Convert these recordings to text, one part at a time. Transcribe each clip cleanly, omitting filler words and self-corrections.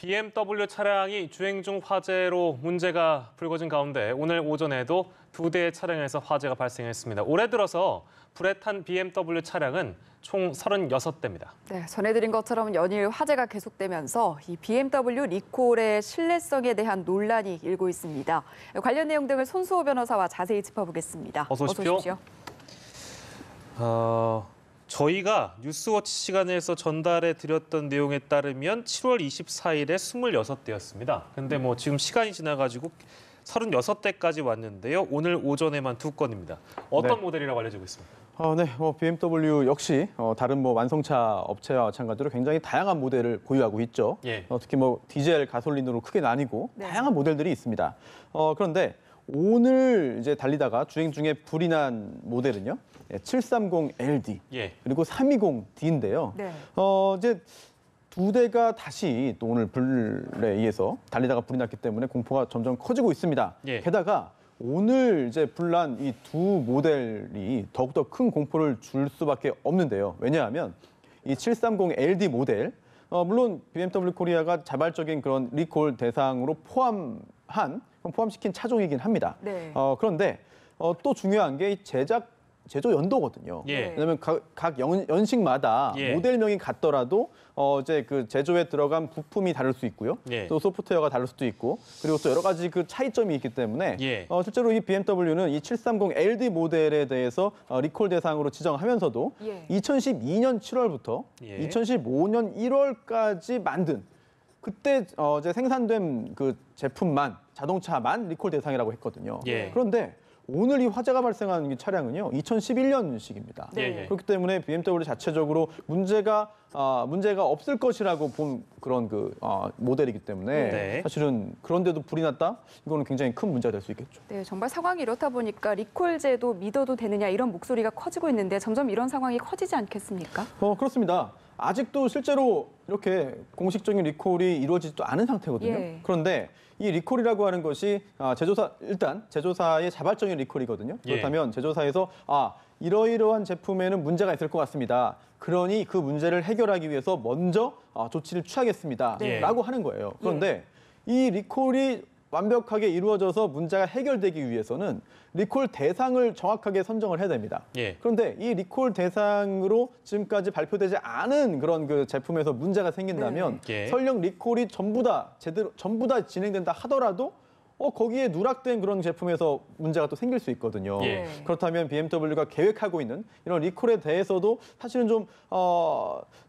BMW 차량이 주행 중 화재로 문제가 불거진 가운데 오늘 오전에도 2대의 차량에서 화재가 발생했습니다. 올해 들어서 불에 탄 BMW 차량은 총 36대입니다. 네, 전해드린 것처럼 연일 화재가 계속되면서 이 BMW 리콜의 신뢰성에 대한 논란이 일고 있습니다. 관련 내용 등을 손수호 변호사와 자세히 짚어보겠습니다. 어서 오십시오. 저희가 뉴스워치 시간에서 전달해 드렸던 내용에 따르면 7월 24일에 26대였습니다. 근데 지금 시간이 지나가지고 36대까지 왔는데요. 오늘 오전에만 2건입니다. 어떤 모델이라고 알려지고 있습니다. 네, BMW 역시 다른 완성차 업체와 마찬가지로 굉장히 다양한 모델을 보유하고 있죠. 예. 특히 디젤, 가솔린으로 크게 나뉘고 네. 다양한 모델들이 있습니다. 그런데 오늘 이제 달리다가 주행 중에 불이 난 모델은요, 730LD 예. 그리고 320D인데요. 네. 이제 2대가 다시 또 오늘 불에 의해서 달리다가 불이 났기 때문에 공포가 점점 커지고 있습니다. 예. 게다가 오늘 이제 불난 이 두 모델이 더욱더 큰 공포를 줄 수밖에 없는데요. 왜냐하면 이 730LD 모델, 물론 BMW 코리아가 자발적인 그런 리콜 대상으로 포함시킨 차종이긴 합니다. 네. 그런데 또 중요한 게 제조 연도거든요. 예. 왜냐하면 각 연식마다 예. 모델명이 같더라도 이제 그 제조에 들어간 부품이 다를 수 있고요. 예. 또 소프트웨어가 다를 수도 있고, 그리고 또 여러 가지 그 차이점이 있기 때문에 예. 실제로 이 BMW는 이 730LD 모델에 대해서 리콜 대상으로 지정하면서도 예. 2012년 7월부터 예. 2015년 1월까지 만든 그때 이제 생산된 그 제품만, 자동차만 리콜 대상이라고 했거든요. 예. 그런데 오늘 이 화재가 발생한 이 차량은요, 2011년식입니다. 네. 그렇기 때문에 BMW 자체적으로 문제가 없을 것이라고 본 그런 모델이기 때문에 네. 사실은 그런데도 불이 났다? 이거는 굉장히 큰 문제가 될 수 있겠죠. 네, 정말 상황이 이렇다 보니까 리콜제도 믿어도 되느냐 이런 목소리가 커지고 있는데 점점 이런 상황이 커지지 않겠습니까? 그렇습니다. 아직도 실제로 이렇게 공식적인 리콜이 이루어지지도 않은 상태거든요. 예. 그런데 이 리콜이라고 하는 것이 일단 제조사의 자발적인 리콜이거든요. 예. 그렇다면 제조사에서 이러이러한 제품에는 문제가 있을 것 같습니다. 그러니 그 문제를 해결하기 위해서 먼저 조치를 취하겠습니다. 네. 라고 하는 거예요. 그런데 이 리콜이 완벽하게 이루어져서 문제가 해결되기 위해서는 리콜 대상을 정확하게 선정을 해야 됩니다. 예. 그런데 이 리콜 대상으로 지금까지 발표되지 않은 그런 그 제품에서 문제가 생긴다면 네. 예. 설령 리콜이 전부 다 진행된다 하더라도 거기에 누락된 그런 제품에서 문제가 또 생길 수 있거든요. 예. 그렇다면 BMW가 계획하고 있는 이런 리콜에 대해서도 사실은 좀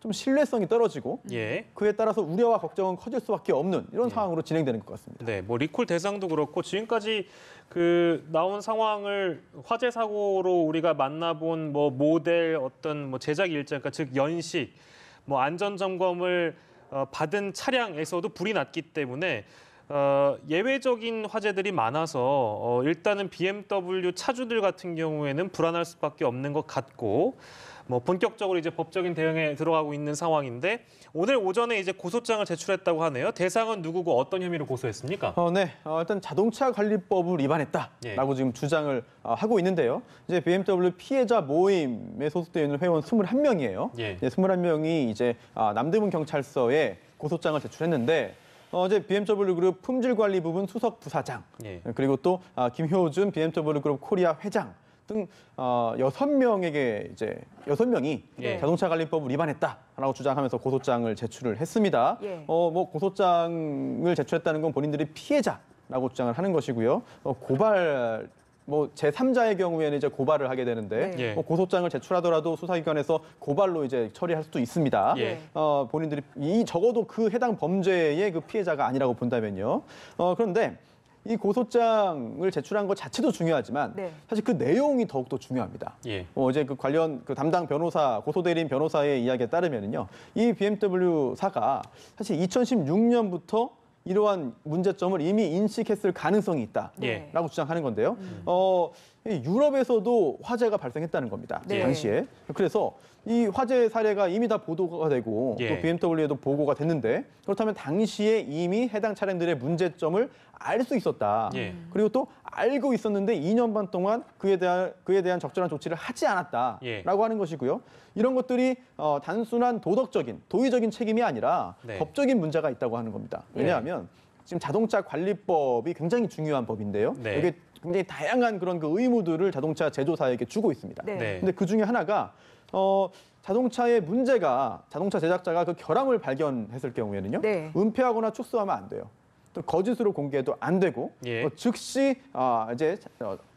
신뢰성이 떨어지고 예. 그에 따라서 우려와 걱정은 커질 수밖에 없는 이런 상황으로 진행되는 것 같습니다. 네, 리콜 대상도 그렇고 지금까지 나온 상황을 화재 사고로 우리가 만나본 모델 어떤 제작 일자, 그러니까 즉 연식, 안전 점검을 받은 차량에서도 불이 났기 때문에 예외적인 화재들이 많아서 일단은 BMW 차주들 같은 경우에는 불안할 수밖에 없는 것 같고 본격적으로 이제 법적인 대응에 들어가고 있는 상황인데 오늘 오전에 이제 고소장을 제출했다고 하네요. 대상은 누구고 어떤 혐의로 고소했습니까? 네, 일단 자동차 관리법을 위반했다라고 지금 주장을 하고 있는데요. 이제 BMW 피해자 모임에 소속되어 있는 회원 21명이에요. 예. 21명이 이제 남대문 경찰서에 고소장을 제출했는데. 이제 BMW 그룹 품질관리 부분 수석 부사장, 예. 그리고 또 김효준 BMW 그룹 코리아 회장 등 6명에게 이제 6명이 예. 자동차 관리법을 위반했다라고 주장하면서 고소장을 제출을 했습니다. 예. 고소장을 제출했다는 건 본인들이 피해자라고 주장을 하는 것이고요. 고발 제3자의 경우에는 이제 고발을 하게 되는데 네. 고소장을 제출하더라도 수사기관에서 고발로 이제 처리할 수도 있습니다. 예. 본인들이 적어도 그 해당 범죄의 그 피해자가 아니라고 본다면요. 그런데 이 고소장을 제출한 것 자체도 중요하지만 네. 사실 그 내용이 더욱더 중요합니다. 예. 이제 관련 담당 변호사, 고소대리인 변호사의 이야기에 따르면요. 이 BMW사가 사실 2016년부터 이러한 문제점을 이미 인식했을 가능성이 있다라고 예. 주장하는 건데요. 이 유럽에서도 화재가 발생했다는 겁니다. 네. 당시에. 그래서 이 화재 사례가 이미 다 보도가 되고 예. 또 BMW에도 보고가 됐는데 그렇다면 당시에 이미 해당 차량들의 문제점을 알 수 있었다. 예. 그리고 또 알고 있었는데 2년 반 동안 그에 대한 적절한 조치를 하지 않았다라고 예. 하는 것이고요. 이런 것들이 단순한 도덕적인, 도의적인 책임이 아니라 네. 법적인 문제가 있다고 하는 겁니다. 왜냐하면 지금 자동차 관리법이 굉장히 중요한 법인데요. 네. 이게 굉장히 다양한 그런 그 의무들을 자동차 제조사에게 주고 있습니다. 네. 네. 근데 그 중에 하나가 자동차의 문제가 자동차 제작자가 그 결함을 발견했을 경우에는요. 네. 은폐하거나 축소하면 안 돼요. 또 거짓으로 공개해도 안 되고 예. 즉시 이제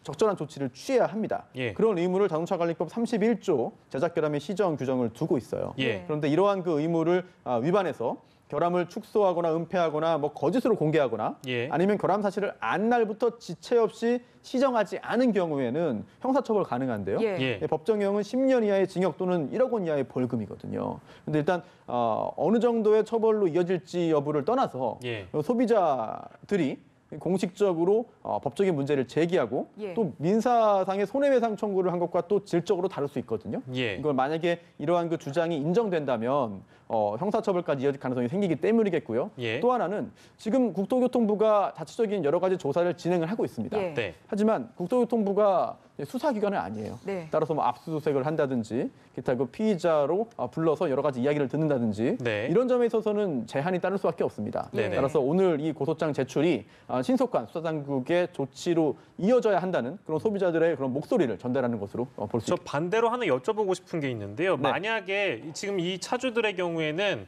적절한 조치를 취해야 합니다. 예. 그런 의무를 자동차관리법 31조 제작 결함의 시정 규정을 두고 있어요. 예. 그런데 이러한 그 의무를 위반해서 결함을 축소하거나 은폐하거나 뭐 거짓으로 공개하거나 예. 아니면 결함 사실을 안 날부터 지체 없이 시정하지 않은 경우에는 형사처벌 가능한데요. 예. 예. 법정형은 10년 이하의 징역 또는 1억 원 이하의 벌금이거든요. 근데 일단 어느 정도의 처벌로 이어질지 여부를 떠나서 예. 소비자들이 공식적으로 법적인 문제를 제기하고 예. 또 민사상의 손해배상 청구를 한 것과 또 질적으로 다를 수 있거든요. 예. 이걸 만약에 이러한 그 주장이 인정된다면 형사처벌까지 이어질 가능성이 생기기 때문이겠고요. 예. 또 하나는 지금 국토교통부가 자체적인 여러 가지 조사를 진행을 하고 있습니다. 예. 네. 하지만 국토교통부가 수사기관은 아니에요. 네. 따라서 뭐 압수수색을 한다든지 기타 그 피의자로 불러서 여러 가지 이야기를 듣는다든지 네. 이런 점에 있어서는 제한이 따를 수밖에 없습니다. 네네. 따라서 오늘 이 고소장 제출이 신속한 수사당국의 조치로 이어져야 한다는 그런 소비자들의 그런 목소리를 전달하는 것으로 볼 수 저 있습니다. 반대로 하나 여쭤보고 싶은 게 있는데요. 네. 만약에 지금 이 차주들의 경우에는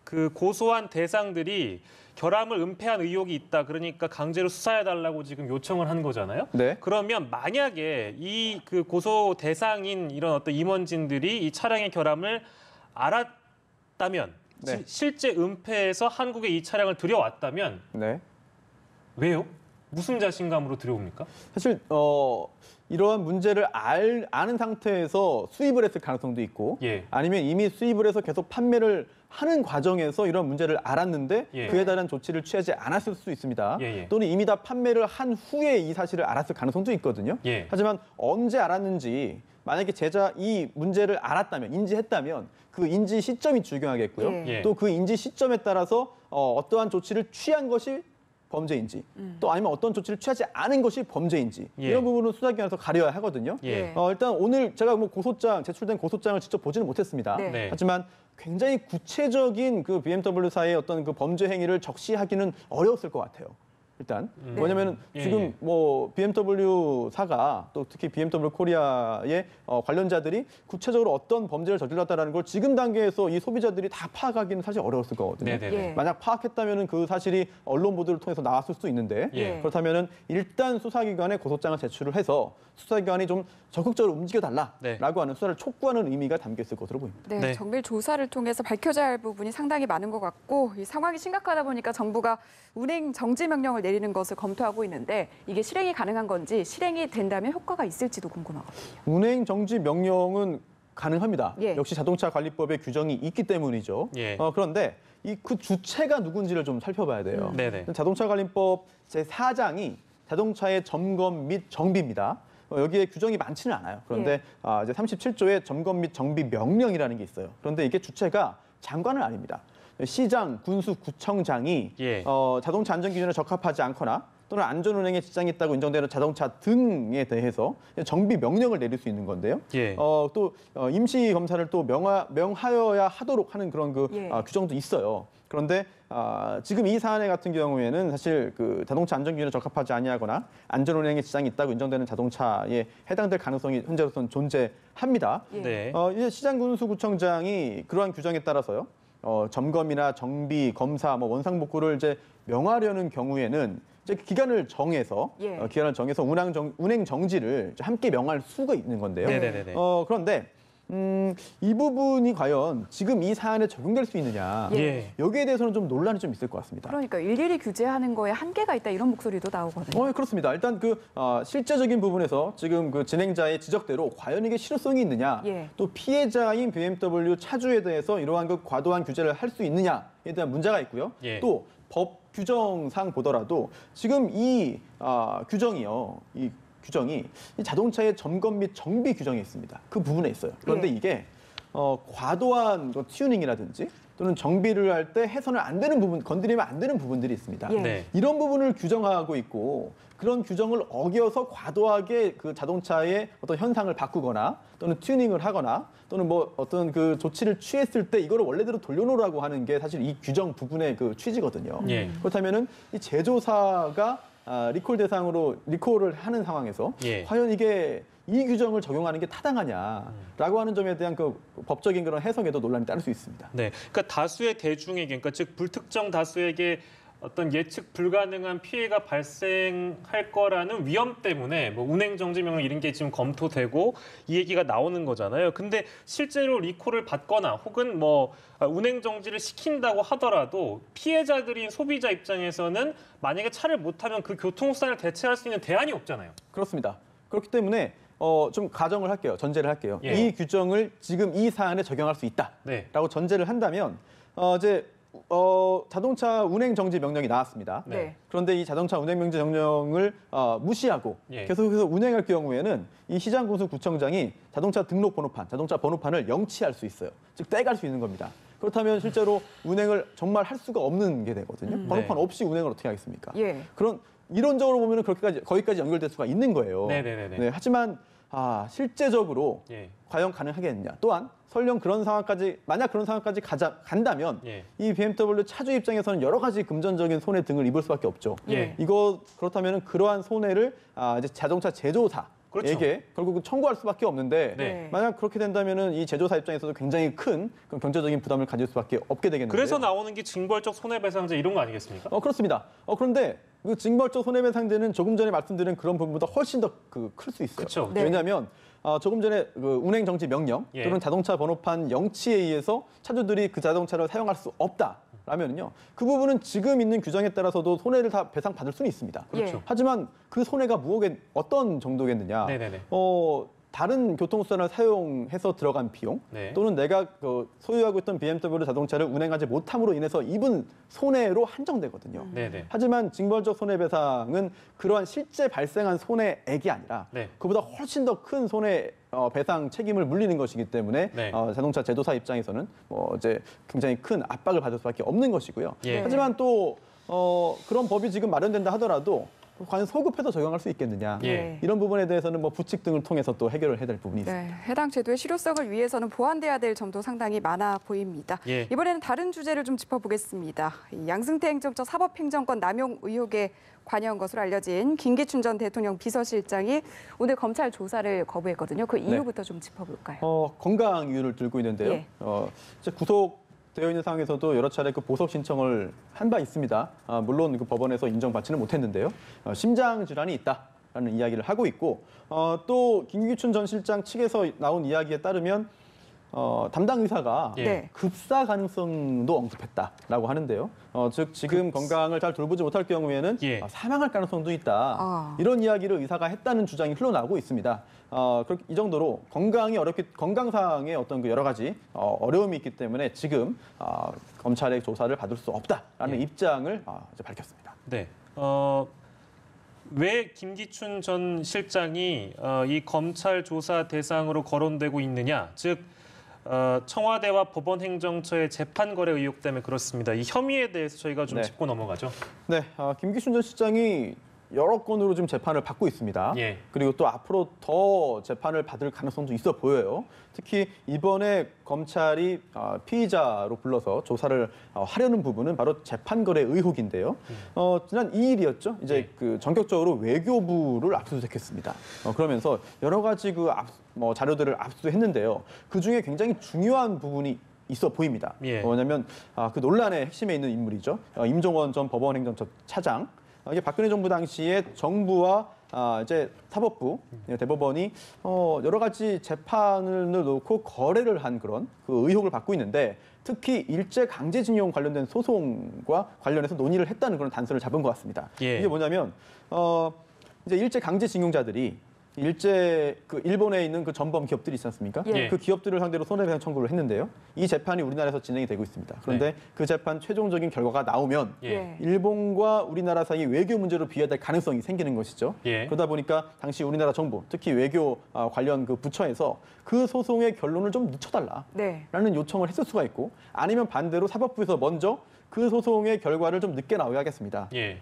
그 고소한 대상들이 결함을 은폐한 의혹이 있다. 그러니까 강제로 수사해달라고 지금 요청을 한 거잖아요. 네. 그러면 만약에 이 그 고소 대상인 이런 어떤 임원진들이 이 차량의 결함을 알았다면 네. 실제 은폐해서 한국에 이 차량을 들여왔다면 네. 왜요? 무슨 자신감으로 들여옵니까? 사실 이러한 문제를 아는 상태에서 수입을 했을 가능성도 있고 예. 아니면 이미 수입을 해서 계속 판매를 하는 과정에서 이런 문제를 알았는데 예. 그에 따른 조치를 취하지 않았을 수 있습니다. 예. 또는 이미 다 판매를 한 후에 이 사실을 알았을 가능성도 있거든요. 예. 하지만 언제 알았는지 만약에 이 문제를 알았다면 인지했다면 그 인지 시점이 중요하겠고요. 예. 또 그 인지 시점에 따라서 어떠한 조치를 취한 것이 범죄인지 또 아니면 어떤 조치를 취하지 않은 것이 범죄인지 예. 이런 부분은 수사기관에서 가려야 하거든요. 예. 일단 오늘 제가 뭐 제출된 고소장을 직접 보지는 못했습니다. 네. 네. 하지만 굉장히 구체적인 그 BMW사의 어떤 그 범죄 행위를 적시하기는 어려웠을 것 같아요. 일단 왜냐하면 예, 지금 예. 뭐 BMW사가 또 특히 BMW 코리아의 관련자들이 구체적으로 어떤 범죄를 저질렀다라는 걸 지금 단계에서 이 소비자들이 다 파악하기는 사실 어려웠을 거거든요. 네네네. 예. 만약 파악했다면은 그 사실이 언론 보도를 통해서 나왔을 수도 있는데 예. 그렇다면은 일단 수사기관에 고소장을 제출을 해서 수사기관이 좀 적극적으로 움직여달라라고 네. 하는 수사를 촉구하는 의미가 담겨 있을 것으로 보입니다. 네, 네. 정밀 조사를 통해서 밝혀져야 할 부분이 상당히 많은 것 같고 이 상황이 심각하다 보니까 정부가 운행 정지 명령을 내리는 것을 검토하고 있는데 이게 실행이 가능한 건지 실행이 된다면 효과가 있을지도 궁금하거든요. 운행 정지 명령은 가능합니다. 예. 역시 자동차 관리법에 규정이 있기 때문이죠. 예. 그런데 그 주체가 누군지를 좀 살펴봐야 돼요. 네네. 자동차 관리법 제4장이 자동차의 점검 및 정비입니다. 여기에 규정이 많지는 않아요. 그런데 이제 37조에 점검 및 정비 명령이라는 게 있어요. 그런데 이게 주체가 장관은 아닙니다. 시장, 군수, 구청장이 예. 자동차 안전 기준에 적합하지 않거나 또는 안전운행에 지장이 있다고 인정되는 자동차 등에 대해서 정비 명령을 내릴 수 있는 건데요. 예. 또 임시 검사를 또 명하여야 하도록 하는 그런 그 예. 규정도 있어요. 그런데 지금 이 사안 같은 경우에는 사실 그 자동차 안전 기준에 적합하지 아니하거나 안전운행에 지장이 있다고 인정되는 자동차에 해당될 가능성이 현재로서는 존재합니다. 예. 네. 이제 시장군수구청장이 그러한 규정에 따라서요. 점검이나 정비, 검사, 뭐 원상복구를 이제 명하려는 경우에는 이제 기간을 정해서 예. 운행 정지를 함께 명할 수가 있는 건데요. 네네네네. 그런데 이 부분이 과연 지금 이 사안에 적용될 수 있느냐 예. 여기에 대해서는 좀 논란이 좀 있을 것 같습니다. 그러니까 일일이 규제하는 거에 한계가 있다 이런 목소리도 나오거든요. 그렇습니다. 일단 그 실제적인 부분에서 지금 그 진행자의 지적대로 과연 이게 실효성이 있느냐, 예. 또 피해자인 BMW 차주에 대해서 이러한 그 과도한 규제를 할 수 있느냐에 대한 문제가 있고요. 예. 또 법 규정상 보더라도 지금 이 규정이요, 이 규정이 이 자동차의 점검 및 정비 규정이 있습니다. 그 부분에 있어요. 그런데 예. 이게 과도한 튜닝이라든지 또는 정비를 할 때 해서는 안 되는 부분, 건드리면 안 되는 부분들이 있습니다. 예. 네. 이런 부분을 규정하고 있고 그런 규정을 어겨서 과도하게 그 자동차의 어떤 현상을 바꾸거나 또는 튜닝을 하거나 또는 뭐 어떤 그 조치를 취했을 때 이거를 원래대로 돌려놓으라고 하는 게 사실 이 규정 부분의 그 취지거든요. 예. 그렇다면은 이 제조사가 리콜 대상으로 리콜을 하는 상황에서 예. 과연 이게 이 규정을 적용하는 게 타당하냐라고 하는 점에 대한 그 법적인 그런 해석에도 논란이 따를 수 있습니다. 네, 그러니까 다수의 대중에게, 그러니까 즉 불특정 다수에게 어떤 예측 불가능한 피해가 발생할 거라는 위험 때문에 뭐 운행 정지 명령 이런 게 지금 검토되고 이 얘기가 나오는 거잖아요. 근데 실제로 리콜을 받거나 혹은 뭐 운행 정지를 시킨다고 하더라도 피해자들인 소비자 입장에서는 만약에 차를 못 타면 그 교통수단을 대체할 수 있는 대안이 없잖아요. 그렇습니다. 그렇기 때문에 좀 가정을 할게요. 전제를 할게요. 예. 이 규정을 지금 이 사안에 적용할 수 있다라고 네. 전제를 한다면 이제 자동차 운행 정지 명령이 나왔습니다. 네. 그런데 이 자동차 운행 정지 명령을 무시하고 예. 계속해서 운행할 경우에는 이 시장군수구청장이 자동차 등록 번호판, 자동차 번호판을 영치할 수 있어요. 즉 떼갈 수 있는 겁니다. 그렇다면 실제로 운행을 정말 할 수가 없는 게 되거든요. 번호판 네. 없이 운행을 어떻게 하겠습니까? 예. 그런 이론적으로 보면은 그렇게까지 거기까지 연결될 수가 있는 거예요. 네네네네. 네, 하지만 실제적으로 예. 과연 가능하겠느냐? 또한 설령 그런 상황까지 만약 그런 상황까지 간다면 예. 이 BMW 차주 입장에서는 여러 가지 금전적인 손해 등을 입을 수밖에 없죠. 예. 이거 그렇다면 그러한 손해를 이제 자동차 제조사에게 그렇죠. 결국은 청구할 수밖에 없는데 네. 만약 그렇게 된다면은 이 제조사 입장에서도 굉장히 큰 그런 경제적인 부담을 가질 수밖에 없게 되겠는데요. 그래서 나오는 게 징벌적 손해배상제 이런 거 아니겠습니까? 그렇습니다. 그런데 그 징벌적 손해배상제는 조금 전에 말씀드린 그런 부분보다 훨씬 더 클 수 있어요. 그렇죠. 네. 왜냐하면 조금 전에 그 운행 정지 명령 예. 또는 자동차 번호판 영치에 의해서 차주들이 그 자동차를 사용할 수 없다라면은요. 그 부분은 지금 있는 규정에 따라서도 손해를 다 배상받을 수는 있습니다. 그렇죠. 하지만 그 손해가 어떤 정도겠느냐? 네네네. 다른 교통수단을 사용해서 들어간 비용 네. 또는 내가 소유하고 있던 BMW 자동차를 운행하지 못함으로 인해서 입은 손해로 한정되거든요. 네네. 하지만 징벌적 손해배상은 그러한 실제 발생한 손해액이 아니라 네. 그보다 훨씬 더 큰 손해 배상 책임을 물리는 것이기 때문에 네. 자동차 제조사 입장에서는 이제 굉장히 큰 압박을 받을 수밖에 없는 것이고요. 예. 하지만 또 그런 법이 지금 마련된다 하더라도 과연 소급해서 적용할 수 있겠느냐 예. 이런 부분에 대해서는 뭐 부칙 등을 통해서 또 해결을 해야 될 부분이 있습니다. 네, 해당 제도의 실효성을 위해서는 보완돼야 될 점도 상당히 많아 보입니다. 예. 이번에는 다른 주제를 좀 짚어보겠습니다. 이 양승태 행정처 사법행정권 남용 의혹에 관여한 것으로 알려진 김기춘 전 대통령 비서실장이 오늘 검찰 조사를 거부했거든요. 그 이유부터 좀 짚어볼까요? 건강 이유를 들고 있는데요. 예. 이제 구속되어 있는 상황에서도 여러 차례 그 보석 신청을 한 바 있습니다. 물론 그 법원에서 인정받지는 못했는데요. 심장 질환이 있다라는 이야기를 하고 있고 또 김기춘 전 실장 측에서 나온 이야기에 따르면 담당 의사가 예. 급사 가능성도 언급했다라고 하는데요. 즉 지금 건강을 잘 돌보지 못할 경우에는 예. 사망할 가능성도 있다. 이런 이야기를 의사가 했다는 주장이 흘러나오고 있습니다. 이 정도로 건강상의 어떤 그 여러 가지 어려움이 있기 때문에 지금 검찰의 조사를 받을 수 없다라는 예. 입장을 이제 밝혔습니다. 네. 왜 김기춘 전 실장이 이 검찰 조사 대상으로 거론되고 있느냐? 즉 청와대와 법원 행정처의 재판 거래 의혹 때문에 그렇습니다. 이 혐의에 대해서 저희가 좀 네. 짚고 넘어가죠. 네, 김기춘 전 실장이 여러 건으로 지금 재판을 받고 있습니다. 예. 그리고 또 앞으로 더 재판을 받을 가능성도 있어 보여요. 특히 이번에 검찰이 피의자로 불러서 조사를 하려는 부분은 바로 재판 거래 의혹인데요. 지난 2일이었죠. 이제 예. 그 전격적으로 외교부를 압수수색했습니다. 그러면서 여러 가지 자료들을 압수했는데요. 그 중에 굉장히 중요한 부분이 있어 보입니다. 예. 왜냐하면 그 논란의 핵심에 있는 인물이죠. 임종원 전 법원행정처 차장. 이게 박근혜 정부 당시에 정부와 이제 사법부, 대법원이 여러 가지 재판을 놓고 거래를 한 그런 그 의혹을 받고 있는데 특히 일제 강제징용 관련된 소송과 관련해서 논의를 했다는 그런 단서를 잡은 것 같습니다. 예. 이게 뭐냐면 이제 일제 강제징용자들이 그 일본에 있는 그 전범 기업들이 있지 않습니까? 예. 그 기업들을 상대로 손해배상 청구를 했는데요. 이 재판이 우리나라에서 진행이 되고 있습니다. 그런데 그 재판 최종적인 결과가 나오면 예. 일본과 우리나라 사이 외교 문제로 비화될 가능성이 생기는 것이죠. 예. 그러다 보니까 당시 우리나라 정부, 특히 외교 관련 그 부처에서 그 소송의 결론을 좀 늦춰달라라는 네. 요청을 했을 수가 있고, 아니면 반대로 사법부에서 먼저 그 소송의 결과를 좀 늦게 나오게 하겠습니다. 예.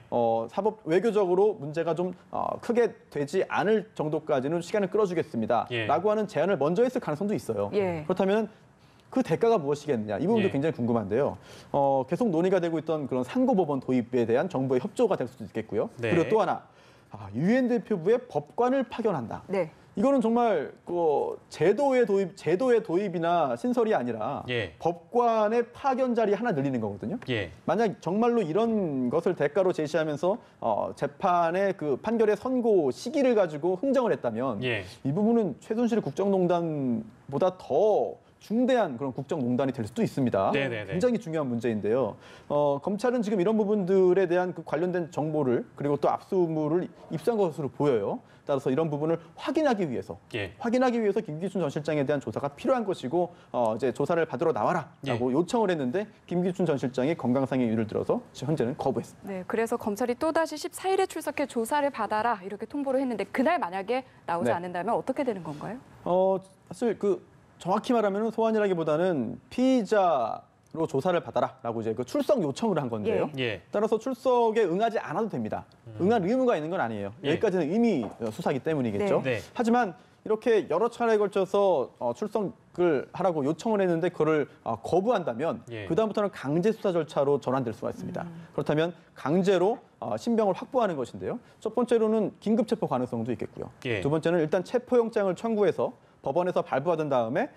사법 외교적으로 문제가 좀 크게 되지 않을 정도까지는 시간을 끌어주겠습니다. 예. 라고 하는 제안을 먼저 했을 가능성도 있어요. 예. 그렇다면 그 대가가 무엇이겠느냐, 이 부분도 예. 굉장히 궁금한데요. 계속 논의가 되고 있던 그런 상고법원 도입에 대한 정부의 협조가 될 수도 있겠고요. 네. 그리고 또 하나, 유엔 대표부에 법관을 파견한다. 네. 이거는 정말 그 제도의 도입이나 신설이 아니라 예. 법관의 파견 자리 하나 늘리는 거거든요. 예. 만약 정말로 이런 것을 대가로 제시하면서 재판의 그 판결의 선고 시기를 가지고 흥정을 했다면 예. 이 부분은 최순실 국정농단보다 더 중대한 그런 국정농단이 될 수도 있습니다. 네네네. 굉장히 중요한 문제인데요. 검찰은 지금 이런 부분들에 대한 그 관련된 정보를, 그리고 또 압수물을 입수한 것으로 보여요. 따라서 이런 부분을 확인하기 위해서 김기춘 전 실장에 대한 조사가 필요한 것이고, 이제 조사를 받으러 나와라라고 요청을 했는데 김기춘 전 실장이 건강상의 이유를 들어서 현재는 거부했습니다. 네, 그래서 검찰이 또다시 14일에 출석해 조사를 받아라 이렇게 통보를 했는데, 그날 만약에 나오지 네. 않는다면 어떻게 되는 건가요? 사실 정확히 말하면 소환이라기보다는 피의자로 조사를 받아라라고 이제 그 출석 요청을 한 건데요. 예. 따라서 출석에 응하지 않아도 됩니다. 응할 의무가 있는 건 아니에요. 예. 여기까지는 의미 수사기 때문이겠죠. 네. 네. 하지만 이렇게 여러 차례에 걸쳐서 출석을 하라고 요청을 했는데 그거를 거부한다면 예. 그다음부터는 강제 수사 절차로 전환될 수가 있습니다. 그렇다면 강제로 신병을 확보하는 것인데요. 첫 번째로는 긴급 체포 가능성도 있겠고요. 예. 두 번째는 일단 체포영장을 청구해서 법원에서 발부받은 다음에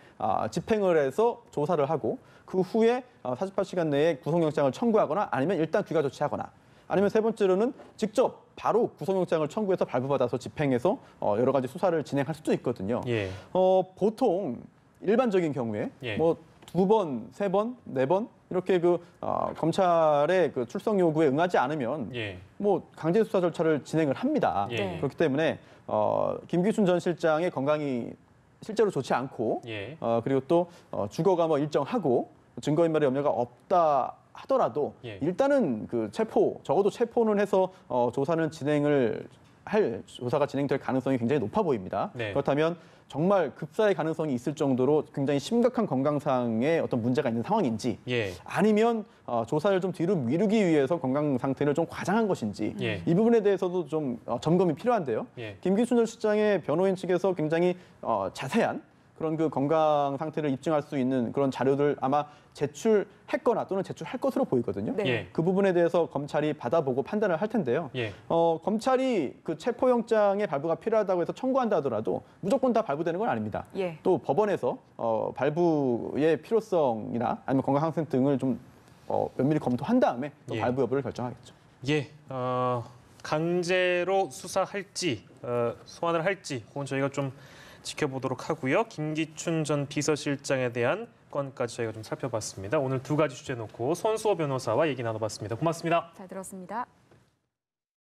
집행을 해서 조사를 하고, 그 후에 48시간 내에 구속영장을 청구하거나 아니면 일단 귀가 조치하거나, 아니면 세 번째로는 직접 바로 구속영장을 청구해서 발부받아서 집행해서 여러 가지 수사를 진행할 수도 있거든요. 예. 보통 일반적인 경우에 예. 뭐 2번, 3번, 4번 이렇게 검찰의 그 출석 요구에 응하지 않으면 예. 뭐 강제 수사 절차를 진행을 합니다. 예. 그렇기 때문에 김기춘 전 실장의 건강이 실제로 좋지 않고, 예. 그리고 또 주거가 뭐 일정하고 증거인멸의 염려가 없다 하더라도 예. 일단은 적어도 체포는 해서 조사가 진행될 가능성이 굉장히 높아 보입니다. 네. 그렇다면 정말 급사의 가능성이 있을 정도로 굉장히 심각한 건강상의 어떤 문제가 있는 상황인지, 예. 아니면 조사를 좀 뒤로 미루기 위해서 건강 상태를 좀 과장한 것인지, 예. 이 부분에 대해서도 좀 점검이 필요한데요. 예. 김기춘 전 실장의 변호인 측에서 굉장히 자세한 그런 그 건강 상태를 입증할 수 있는 그런 자료들 아마 제출했거나 또는 제출할 것으로 보이거든요. 네. 예. 그 부분에 대해서 검찰이 받아보고 판단을 할 텐데요. 예. 검찰이 그 체포영장의 발부가 필요하다고 해서 청구한다 하더라도 무조건 다 발부되는 건 아닙니다. 예. 또 법원에서 발부의 필요성이나 아니면 건강 상태 등을 좀 면밀히 검토한 다음에 또 예. 발부 여부를 결정하겠죠. 예. 강제로 수사할지, 소환을 할지, 그건 저희가 좀 지켜보도록 하고요. 김기춘 전 비서실장에 대한 건까지 저희가 좀 살펴봤습니다. 오늘 두 가지 주제 놓고 손수호 변호사와 얘기 나눠봤습니다. 고맙습니다. 잘 들었습니다.